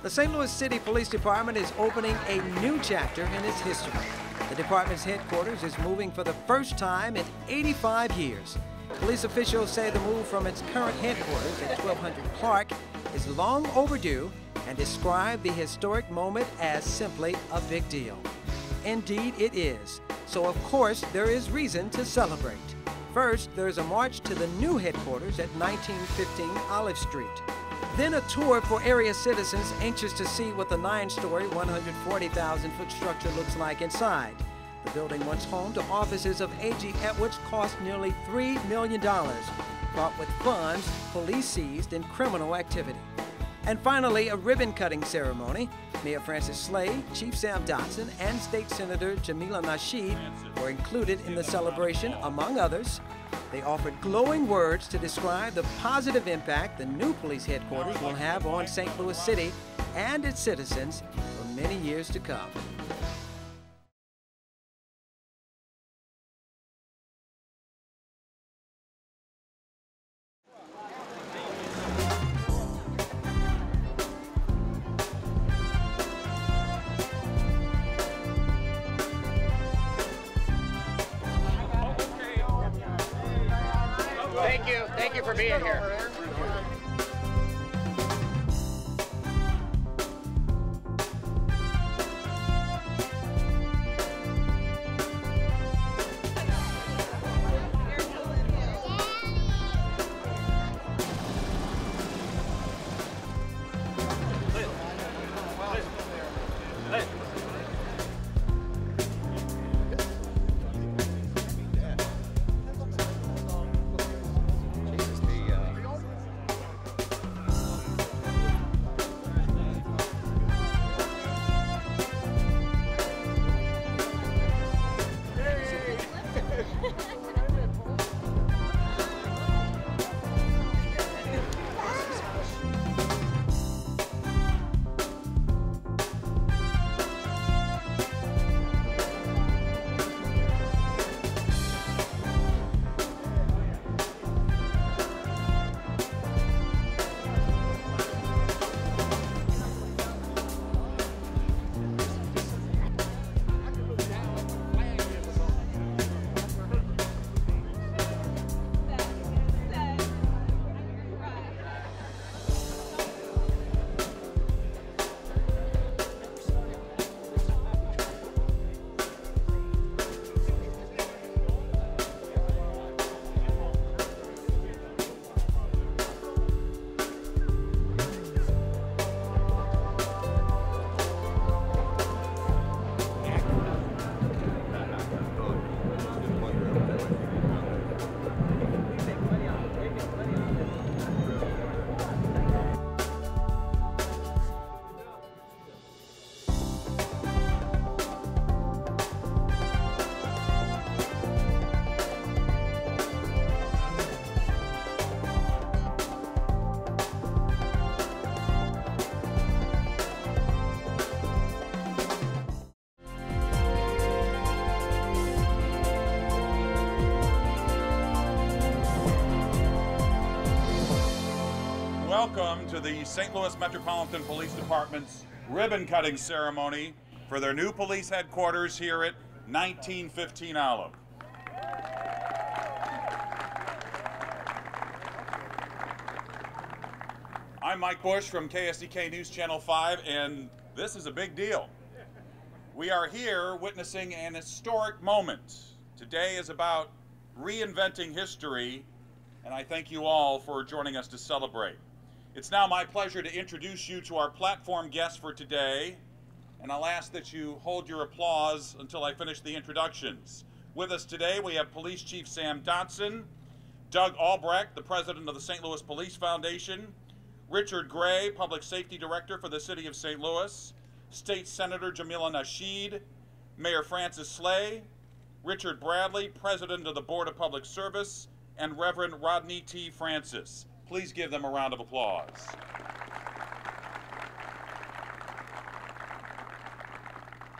The St. Louis City Police Department is opening a new chapter in its history. The department's headquarters is moving for the first time in 85 years. Police officials say the move from its current headquarters at 1200 Clark is long overdue and describe the historic moment as simply a big deal. Indeed, it is. So, of course, there is reason to celebrate. First, there's a march to the new headquarters at 1915 Olive Street. Then a tour for area citizens anxious to see what the 9-story, 140,000-foot structure looks like inside. The building, once home to offices of A.G. Edwards, cost nearly $3 million, bought with funds police seized in criminal activity. And finally, a ribbon-cutting ceremony. Mayor Francis Slay, Chief Sam Dodson, and State Senator Jamila Nashid were included in the celebration, among others. They offered glowing words to describe the positive impact the new police headquarters will have on St. Louis City and its citizens for many years to come. Thank you for being here. Welcome to the St. Louis Metropolitan Police Department's ribbon-cutting ceremony for their new police headquarters here at 1915 Olive. I'm Mike Bush from KSDK News Channel 5, and this is a big deal. We are here witnessing an historic moment. Today is about reinventing history, and I thank you all for joining us to celebrate. It's now my pleasure to introduce you to our platform guests for today, and I'll ask that you hold your applause until I finish the introductions. With us today, we have Police Chief Sam Dodson, Doug Albrecht, the President of the St. Louis Police Foundation, Richard Gray, Public Safety Director for the City of St. Louis, State Senator Jamila Nashid, Mayor Francis Slay, Richard Bradley, President of the Board of Public Service, and Reverend Rodney T. Francis. Please give them a round of applause.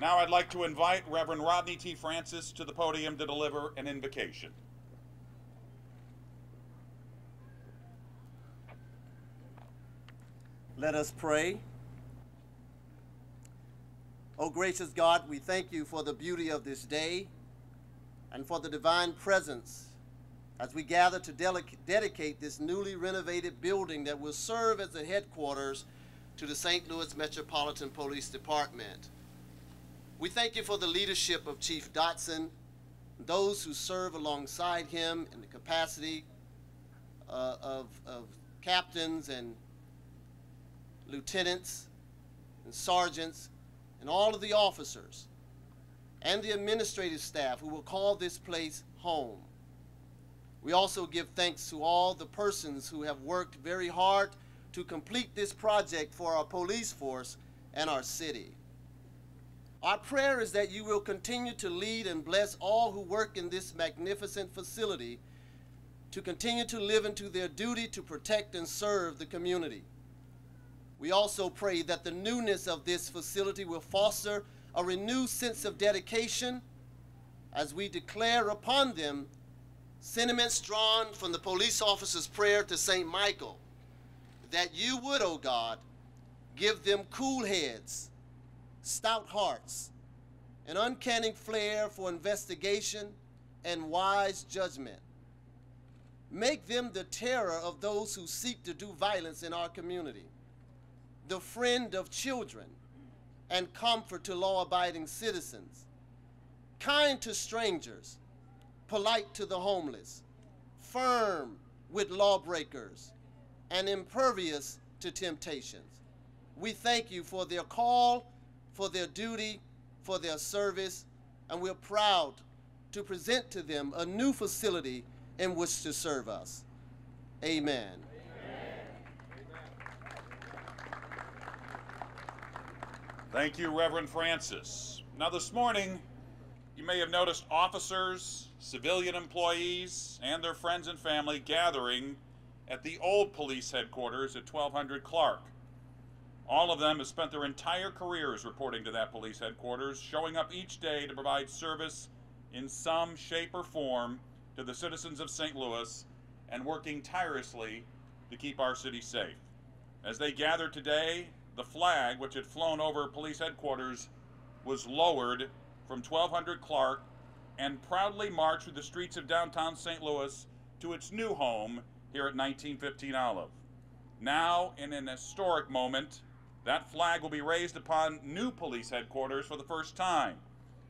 Now I'd like to invite Reverend Rodney T. Francis to the podium to deliver an invocation. Let us pray. O gracious God, we thank you for the beauty of this day and for the divine presence as we gather to dedicate this newly renovated building that will serve as the headquarters to the St. Louis Metropolitan Police Department. We thank you for the leadership of Chief Dodson, those who serve alongside him in the capacity of captains and lieutenants and sergeants and all of the officers and the administrative staff who will call this place home. We also give thanks to all the persons who have worked very hard to complete this project for our police force and our city. Our prayer is that you will continue to lead and bless all who work in this magnificent facility to continue to live into their duty to protect and serve the community. We also pray that the newness of this facility will foster a renewed sense of dedication as we declare upon them sentiments drawn from the police officer's prayer to St. Michael, that you would, O God, give them cool heads, stout hearts, an uncanny flair for investigation and wise judgment. Make them the terror of those who seek to do violence in our community, the friend of children, and comfort to law-abiding citizens, kind to strangers, polite to the homeless, firm with lawbreakers, and impervious to temptations. We thank you for their call, for their duty, for their service, and we're proud to present to them a new facility in which to serve us. Amen. Thank you, Reverend Francis. Now this morning, you may have noticed officers, civilian employees, and their friends and family gathering at the old police headquarters at 1200 Clark. All of them have spent their entire careers reporting to that police headquarters, showing up each day to provide service in some shape or form to the citizens of St. Louis and working tirelessly to keep our city safe. As they gathered today, the flag, which had flown over police headquarters, was lowered from 1200 Clark and proudly marched through the streets of downtown St. Louis to its new home here at 1915 Olive. Now, in an historic moment, that flag will be raised upon new police headquarters for the first time.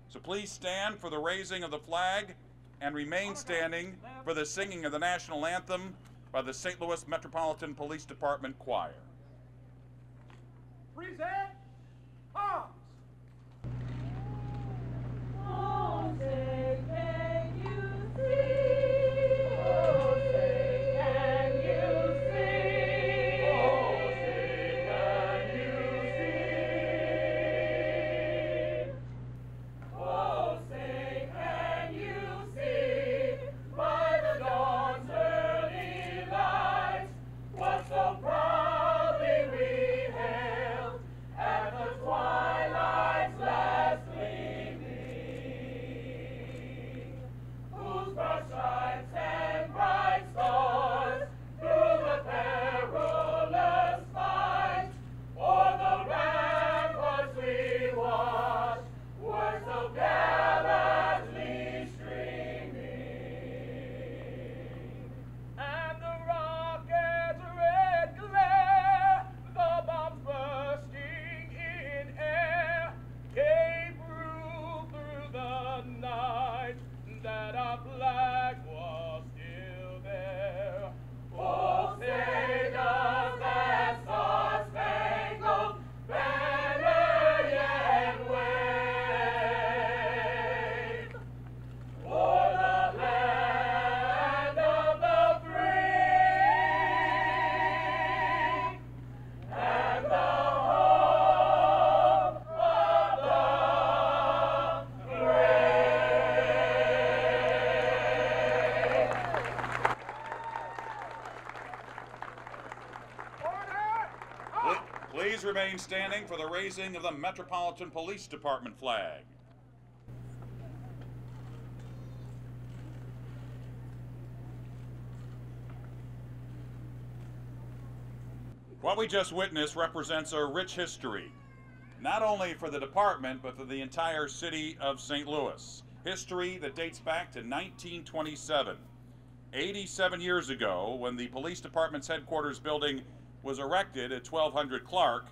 So please stand for the raising of the flag and remain standing for the singing of the national anthem by the St. Louis Metropolitan Police Department Choir. Present arms. Oh, say, can you see? Oh, say, can you see? Oh, say, can you see? Oh, say, can you see? By the dawn's early light, what so proudly we hailed at the twilight's last gleaming, whose broad stripes and bright stars through the perilous fight o'er the ramparts we watched were so gallantly streaming. And the rocket's red glare, the bombs bursting in air, gave proof through the night that our flag was still there. Oh, say does that star-spangled banner yet wave o'er the land of the free and the home of the brave. Please remain standing for the raising of the Metropolitan Police Department flag. What we just witnessed represents a rich history. not only for the department, but for the entire city of St. Louis. History that dates back to 1927. 87 years ago, when the police department's headquarters building was erected at 1200 Clark,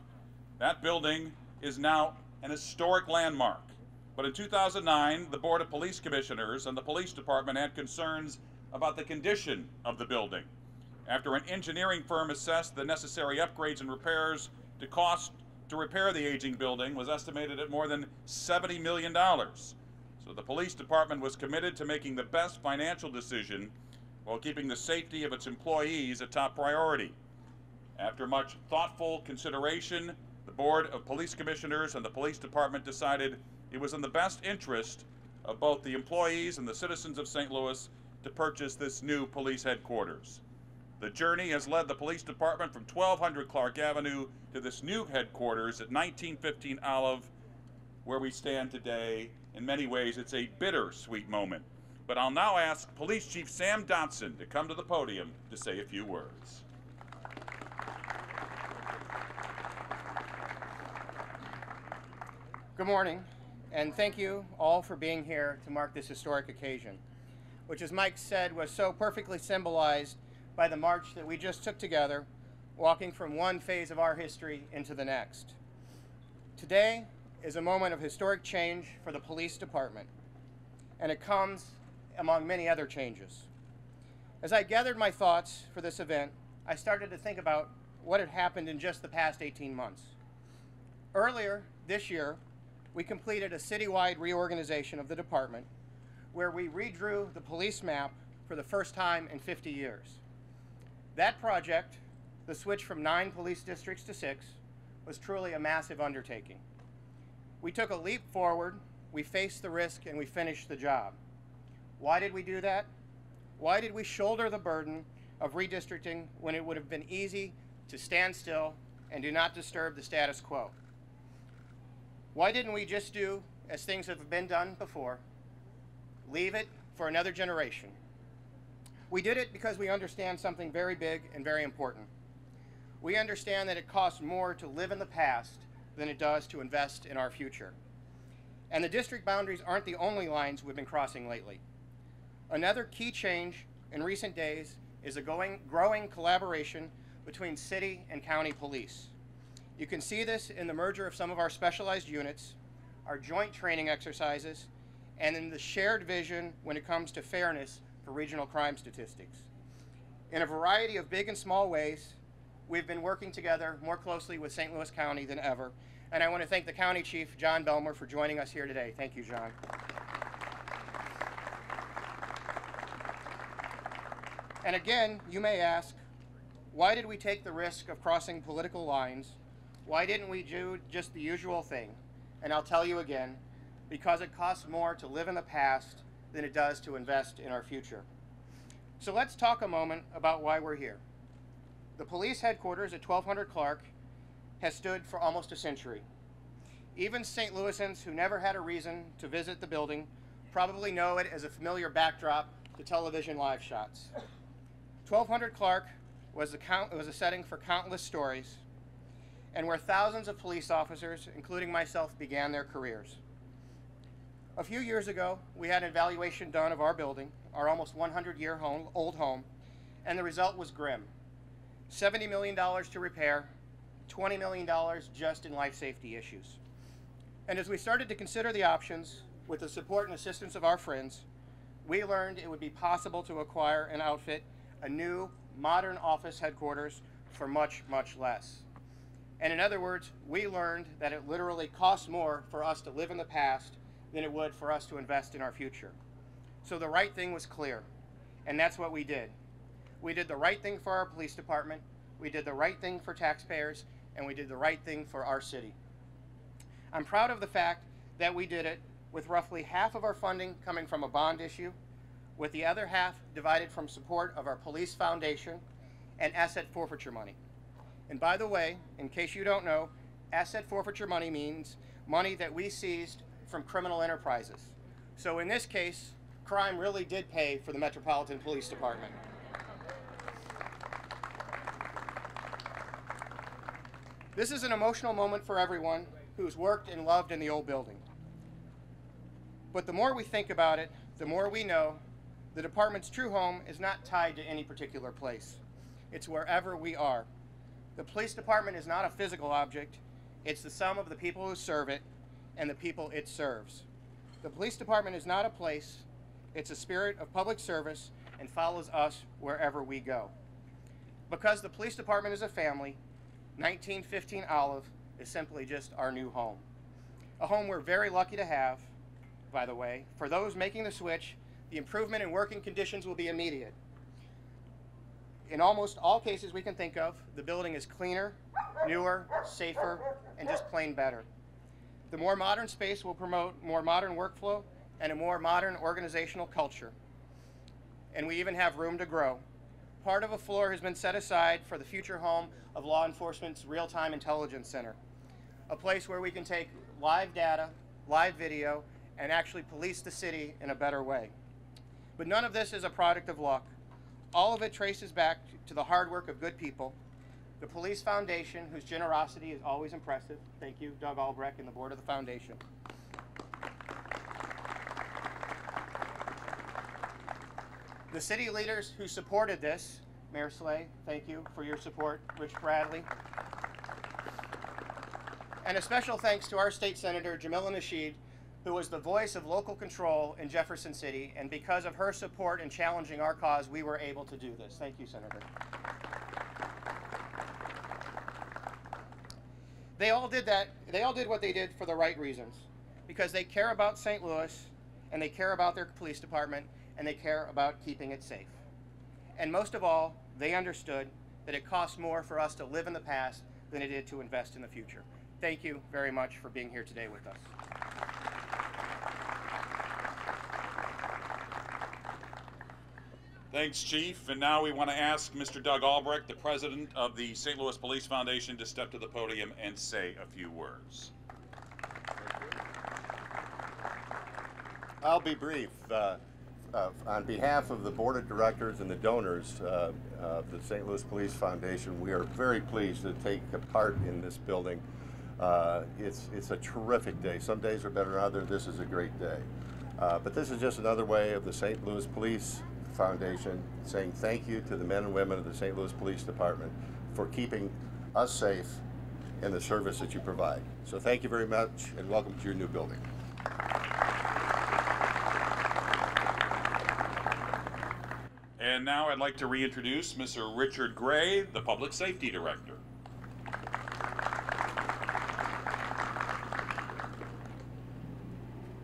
that building is now an historic landmark. But in 2009, the Board of Police Commissioners and the police department had concerns about the condition of the building. After an engineering firm assessed the necessary upgrades and repairs, the cost to repair the aging building was estimated at more than $70 million. So the police department was committed to making the best financial decision while keeping the safety of its employees a top priority. After much thoughtful consideration, the Board of Police Commissioners and the police department decided it was in the best interest of both the employees and the citizens of St. Louis to purchase this new police headquarters. The journey has led the police department from 1200 Clark Avenue to this new headquarters at 1915 Olive, where we stand today. In many ways, it's a bittersweet moment. But I'll now ask Police Chief Sam Dodson to come to the podium to say a few words. Good morning, and thank you all for being here to mark this historic occasion, which, as Mike said, was so perfectly symbolized by the march that we just took together, walking from one phase of our history into the next. Today is a moment of historic change for the police department, and it comes among many other changes. As I gathered my thoughts for this event, I started to think about what had happened in just the past 18 months. Earlier this year, we completed a citywide reorganization of the department where we redrew the police map for the first time in 50 years. That project, the switch from 9 police districts to 6, was truly a massive undertaking. We took a leap forward, we faced the risk, and we finished the job. Why did we do that? Why did we shoulder the burden of redistricting when it would have been easy to stand still and do not disturb the status quo? Why didn't we just do as things have been done before? Leave it for another generation. We did it because we understand something very big and very important. We understand that it costs more to live in the past than it does to invest in our future. And the district boundaries aren't the only lines we've been crossing lately. Another key change in recent days is a growing collaboration between city and county police. You can see this in the merger of some of our specialized units, our joint training exercises, and in the shared vision when it comes to fairness for regional crime statistics. In a variety of big and small ways, we've been working together more closely with St. Louis County than ever, and I want to thank the County Chief, John Belmer, for joining us here today. Thank you, John. And again, you may ask, why did we take the risk of crossing political lines? Why didn't we do just the usual thing? And I'll tell you again, because it costs more to live in the past than it does to invest in our future. So let's talk a moment about why we're here. The police headquarters at 1200 Clark has stood for almost a century. Even St. Louisans who never had a reason to visit the building probably know it as a familiar backdrop to television live shots. 1200 Clark was a setting for countless stories, and where thousands of police officers, including myself, began their careers. A few years ago, we had an evaluation done of our building, our almost 100-year-old home, and the result was grim. $70 million to repair, $20 million just in life safety issues. And as we started to consider the options, with the support and assistance of our friends, we learned it would be possible to acquire and outfit a new, modern office headquarters for much, much less. And in other words, we learned that it literally costs more for us to live in the past than it would for us to invest in our future. So the right thing was clear, and that's what we did. We did the right thing for our police department, we did the right thing for taxpayers, and we did the right thing for our city. I'm proud of the fact that we did it with roughly half of our funding coming from a bond issue, with the other half divided from support of our police foundation and asset forfeiture money. And by the way, in case you don't know, asset forfeiture money means money that we seized from criminal enterprises. So in this case, crime really did pay for the Metropolitan Police Department. This is an emotional moment for everyone, who's worked and loved in the old building. But the more we think about it, the more we know the department's true home is not tied to any particular place. It's wherever we are. The police department is not a physical object. It's the sum of the people who serve it and the people it serves. The police department is not a place. It's a spirit of public service and follows us wherever we go. Because the police department is a family, 1915 Olive is simply just our new home. A home we're very lucky to have, by the way. For those making the switch, the improvement in working conditions will be immediate. In almost all cases we can think of, the building is cleaner, newer, safer, and just plain better. The more modern space will promote more modern workflow and a more modern organizational culture. And we even have room to grow. Part of a floor has been set aside for the future home of law enforcement's real-time intelligence center, a place where we can take live data, live video, and actually police the city in a better way. But none of this is a product of luck. All of it traces back to the hard work of good people, the Police Foundation, whose generosity is always impressive. Thank you, Doug Albrecht and the board of the foundation. The city leaders who supported this, Mayor Slay, thank you for your support, Rich Bradley. And a special thanks to our state senator, Jamila Nashid, who was the voice of local control in Jefferson City, and because of her support in challenging our cause, we were able to do this. Thank you, Senator. They all did that. They all did what they did for the right reasons, because they care about St. Louis, and they care about their police department, and they care about keeping it safe. And most of all, they understood that it costs more for us to live in the past than it did to invest in the future. Thank you very much for being here today with us. Thanks, Chief. And now we want to ask Mr. Doug Albrecht, the president of the St. Louis Police Foundation, to step to the podium and say a few words. I'll be brief. On behalf of the board of directors and the donors of the St. Louis Police Foundation, we are very pleased to take a part in this building. It's a terrific day. Some days are better than others. This is a great day. But this is just another way of the St. Louis Police Foundation saying thank you to the men and women of the St. Louis Police Department for keeping us safe and the service that you provide. So thank you very much and welcome to your new building. And now I'd like to reintroduce Mr. Richard Gray, the Public Safety Director.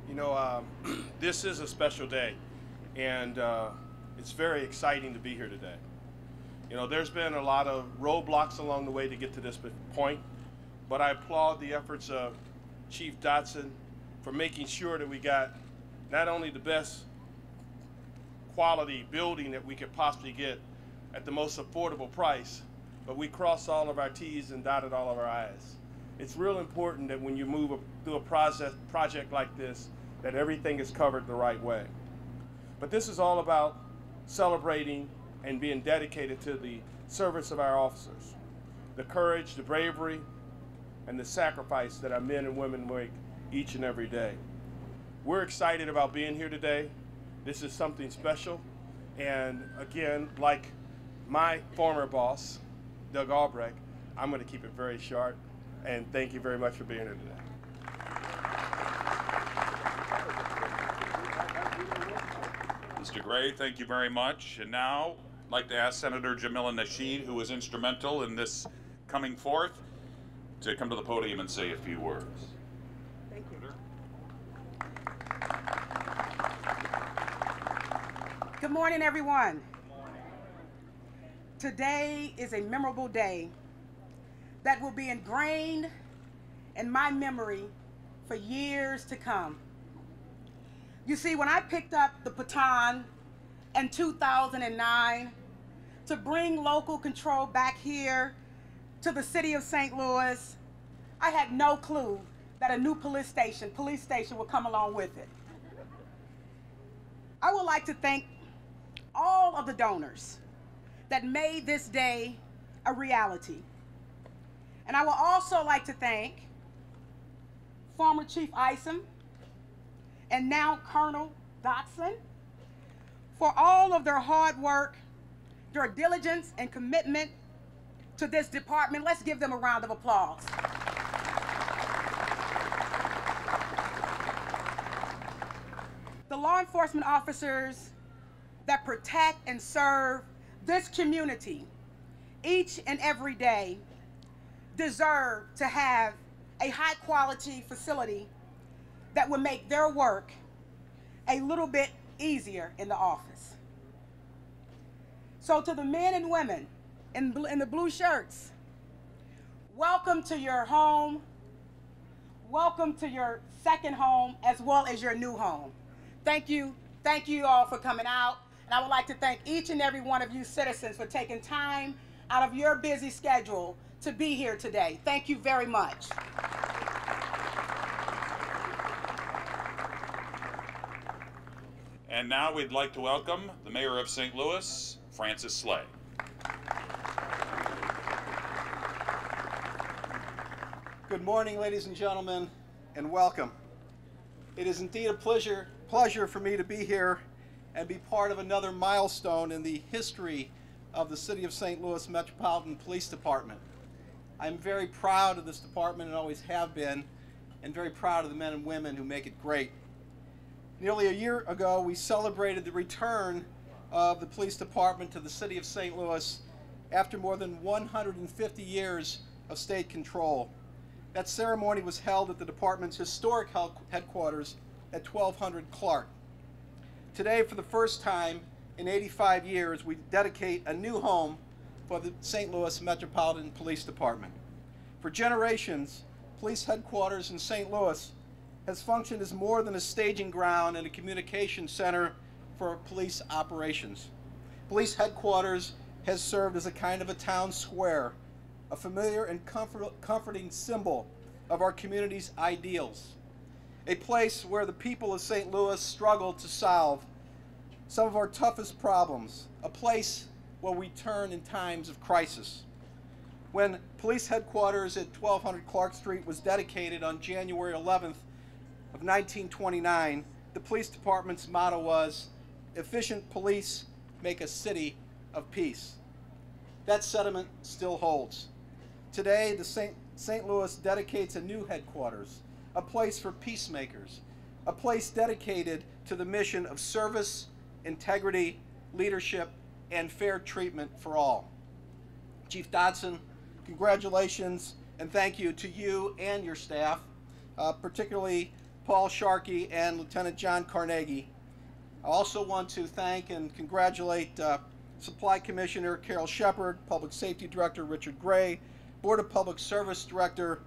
You know, this is a special day, and it's very exciting to be here today. You know, there's been a lot of roadblocks along the way to get to this point, but I applaud the efforts of Chief Dodson for making sure that we got not only the best quality building that we could possibly get at the most affordable price, but we crossed all of our T's and dotted all of our I's. It's real important that when you move through a project like this, that everything is covered the right way. But this is all about celebrating and being dedicated to the service of our officers, the courage, the bravery, and the sacrifice that our men and women make each and every day. We're excited about being here today. This is something special, and again, like my former boss, Doug Albrecht, I'm going to keep it very short, and thank you very much for being here today. Mr. Gray, thank you very much. And now I'd like to ask Senator Jamila Nashid, who was instrumental in this coming forth, to come to the podium and say a few words. Thank you. Good morning, everyone. Good morning. Today is a memorable day that will be ingrained in my memory for years to come. You see, when I picked up the baton in 2009 to bring local control back here to the city of St. Louis, I had no clue that a new police station would come along with it. I would like to thank all of the donors that made this day a reality. And I would also like to thank former Chief Isom, and now Colonel Dodson, for all of their hard work, their diligence and commitment to this department. Let's give them a round of applause. The law enforcement officers that protect and serve this community each and every day deserve to have a high quality facility that will make their work a little bit easier in the office. So to the men and women in the blue shirts, welcome to your home. Welcome to your second home as well as your new home. Thank you all for coming out. And I would like to thank each and every one of you citizens for taking time out of your busy schedule to be here today. Thank you very much. And now we'd like to welcome the Mayor of St. Louis, Francis Slay. Good morning, ladies and gentlemen, and welcome. It is indeed a pleasure for me to be here and be part of another milestone in the history of the City of St. Louis Metropolitan Police Department. I'm very proud of this department and always have been, and very proud of the men and women who make it great. Nearly a year ago, we celebrated the return of the police department to the City of St. Louis after more than 150 years of state control. That ceremony was held at the department's historic headquarters at 1200 Clark. Today, for the first time in 85 years, we dedicate a new home for the St. Louis Metropolitan Police Department. For generations, police headquarters in St. Louis has functioned as more than a staging ground and a communication center for police operations. Police headquarters has served as a kind of a town square, a familiar and comforting symbol of our community's ideals. A place where the people of St. Louis struggle to solve some of our toughest problems, a place where we turn in times of crisis. When police headquarters at 1200 Clark Street was dedicated on January 11th of 1929, the police department's motto was, "Efficient police make a city of peace." That sentiment still holds. Today, the St. Louis dedicates a new headquarters, a place for peacemakers, a place dedicated to the mission of service, integrity, leadership, and fair treatment for all. Chief Dodson, congratulations and thank you to you and your staff, particularly Paul Sharkey and Lieutenant John Carnegie. I also want to thank and congratulate Supply Commissioner Carol Shepard, Public Safety Director Richard Gray, Board of Public Service Director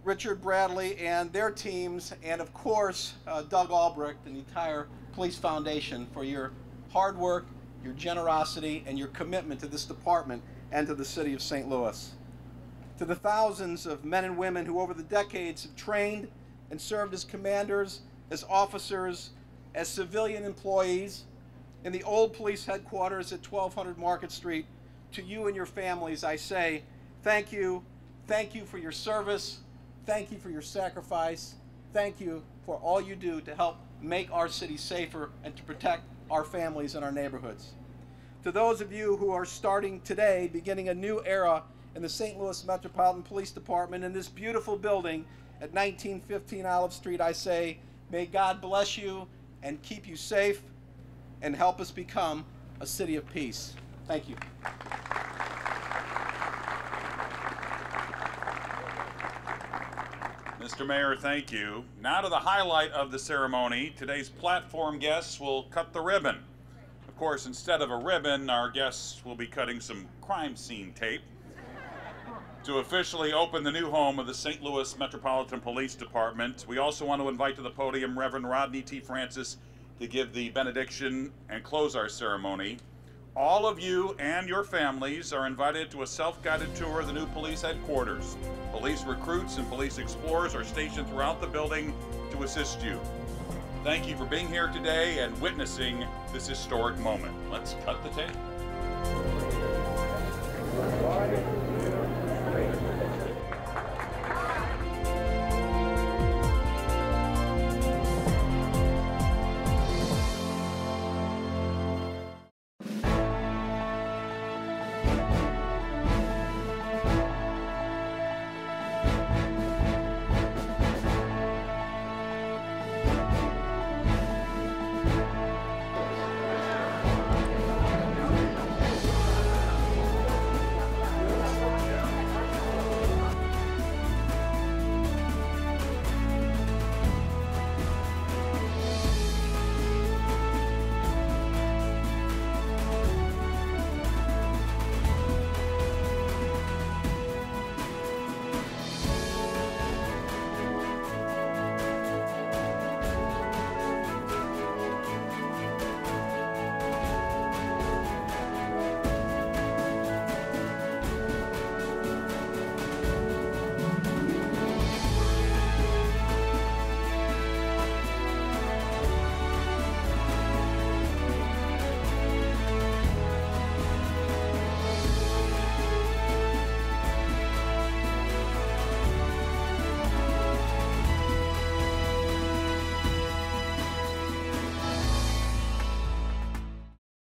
Richard Bradley and their teams, and of course Doug Albrecht and the entire Police Foundation for your hard work, your generosity, and your commitment to this department and to the City of St. Louis. To the thousands of men and women who over the decades have trained and served as commanders, as officers, as civilian employees in the old police headquarters at 1200 Market Street, to you and your families, I say thank you. Thank you for your service. Thank you for your sacrifice. Thank you for all you do to help make our city safer and to protect our families and our neighborhoods. To those of you who are starting today, beginning a new era in the St. Louis Metropolitan Police Department in this beautiful building at 1915 Olive Street, I say, may God bless you and keep you safe and help us become a city of peace. Thank you. Mr. Mayor, thank you. Now to the highlight of the ceremony. Today's platform guests will cut the ribbon. Of course, instead of a ribbon, our guests will be cutting some crime scene tape to officially open the new home of the St. Louis Metropolitan Police Department. We also want to invite to the podium Reverend Rodney T. Francis to give the benediction and close our ceremony. All of you and your families are invited to a self-guided tour of the new police headquarters. Police recruits and police explorers are stationed throughout the building to assist you. Thank you for being here today and witnessing this historic moment. Let's cut the tape.